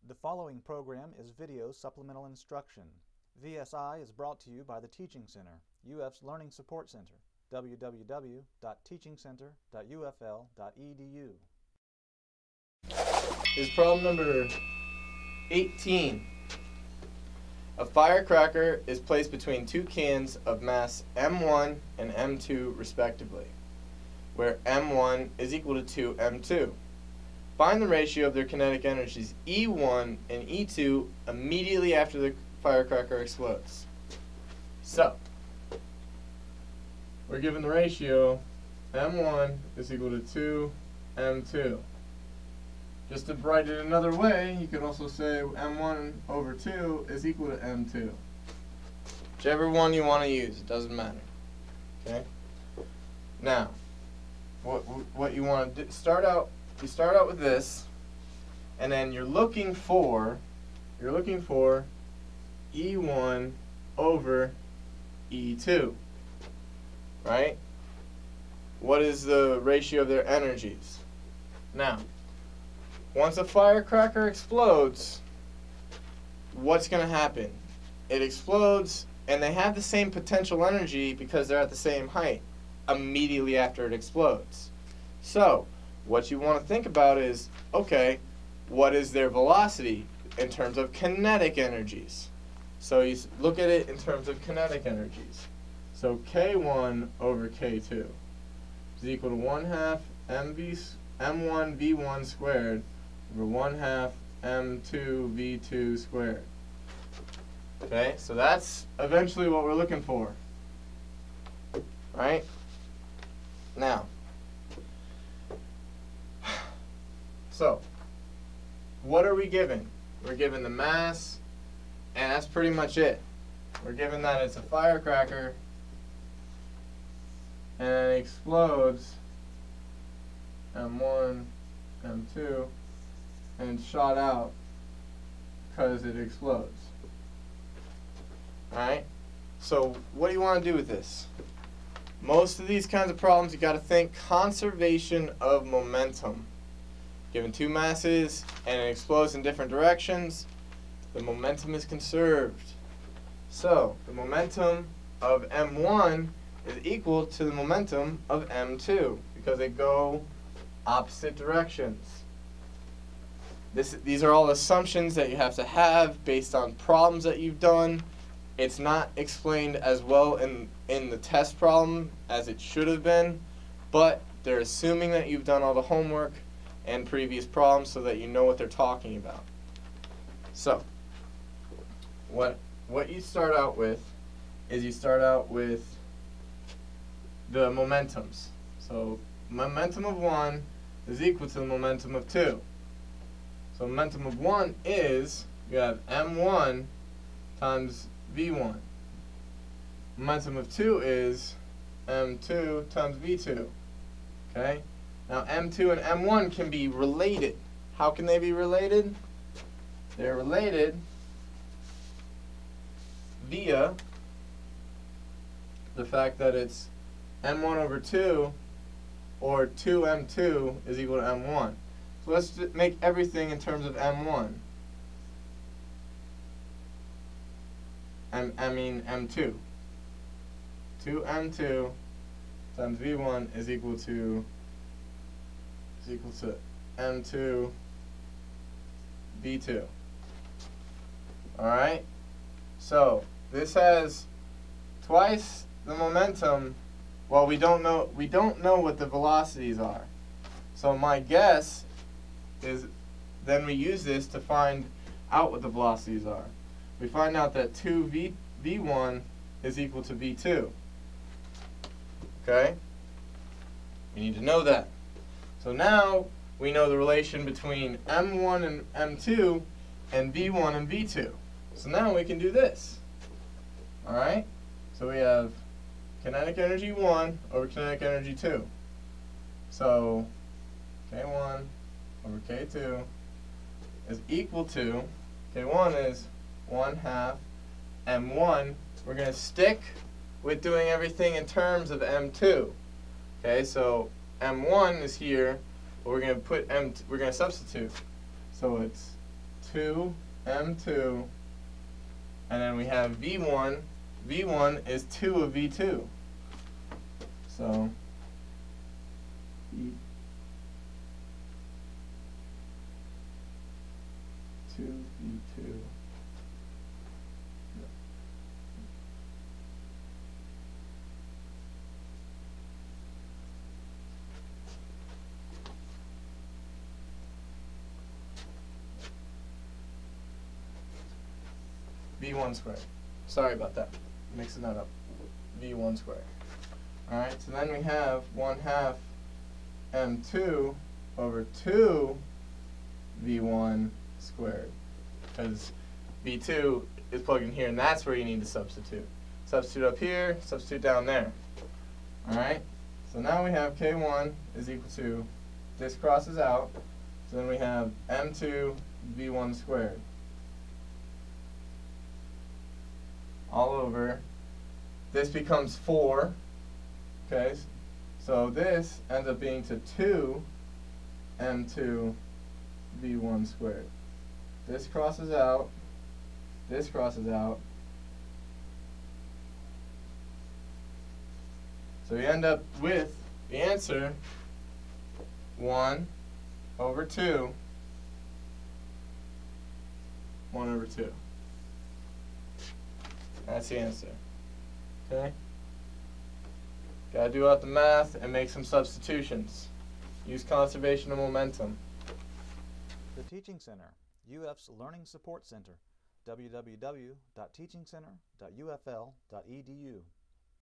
The following program is video supplemental instruction. VSI is brought to you by the Teaching Center, UF's Learning Support Center, www.teachingcenter.ufl.edu. Is problem number 18. A firecracker is placed between two cans of mass M1 and M2 respectively, where M1 is equal to 2 M2. Find the ratio of their kinetic energies E1 and E2 immediately after the firecracker explodes. So, we're given the ratio M1 is equal to 2 M2. Just to write it another way, you could also say M1 over 2 is equal to M2. Whichever one you want to use, it doesn't matter. Okay? Now, what you want to do, you start out with this, and then you're looking for E1 over E2. Right? What is the ratio of their energies? Now, once a firecracker explodes, what's going to happen? It explodes, and they have the same potential energy because they're at the same height immediately after it explodes. So, what you want to think about is, okay, what is their velocity in terms of kinetic energies? So you look at it in terms of kinetic energies. So K1 over K2 is equal to 1/2 M1 V1 squared over 1/2 M2 V2 squared. Okay, so that's eventually what we're looking for. Right? Now, so, what are we given? We're given the mass, and that's pretty much it. We're given that it's a firecracker, and it explodes M1, M2, and it's shot out because it explodes. Alright? So, what do you want to do with this? Most of these kinds of problems, you got to think conservation of momentum. Given two masses and it explodes in different directions, the momentum is conserved. So, the momentum of M1 is equal to the momentum of M2 because they go opposite directions. These are all assumptions that you have to have based on problems that you've done. It's not explained as well in the test problem as it should have been, but they're assuming that you've done all the homework and previous problems so that you know what they're talking about. So, what you start out with is you start out with the momentums. So, momentum of 1 is equal to the momentum of 2. So, momentum of 1 is, you have M1 times V1. Momentum of 2 is M2 times V2. Okay? Now M2 and M1 can be related. How can they be related? They're related via the fact that it's M1 over 2 or 2M2 is equal to M1. So let's just make everything in terms of M1. M2. 2M2 times V1 is equal to M2 V2. Alright? So, this has twice the momentum. Well, we don't know what the velocities are. So my guess is then we use this to find out what the velocities are. We find out that 2V1 is equal to V2. Okay? We need to know that. So now we know the relation between M1 and M2 and V1 and V2. So now we can do this. Alright? So we have kinetic energy 1 over kinetic energy 2. So K1 over K2 is equal to, K1 is 1/2 M1. We're going to stick with doing everything in terms of M2. Okay, so M1 is here, but we're going to substitute. So it's 2 m2, and then we have v1. v1 is 2 of v2. So v2 v2 v1 squared. Sorry about that. Mixing that up. v1 squared. Alright, so then we have 1/2 m2 over 2 v1 squared. Because v2 is plugged in here, and that's where you need to substitute. Substitute up here, substitute down there. Alright, so now we have k1 is equal to, this crosses out, so then we have m2 v1 squared. All over. This becomes 4. Okay, so this ends up being to 2 m2 v1 squared. This crosses out. This crosses out. So you end up with the answer 1 over 2. 1 over 2. That's the answer. Okay? Gotta do out the math and make some substitutions. Use conservation of momentum. The Teaching Center, UF's Learning Support Center, www.teachingcenter.ufl.edu.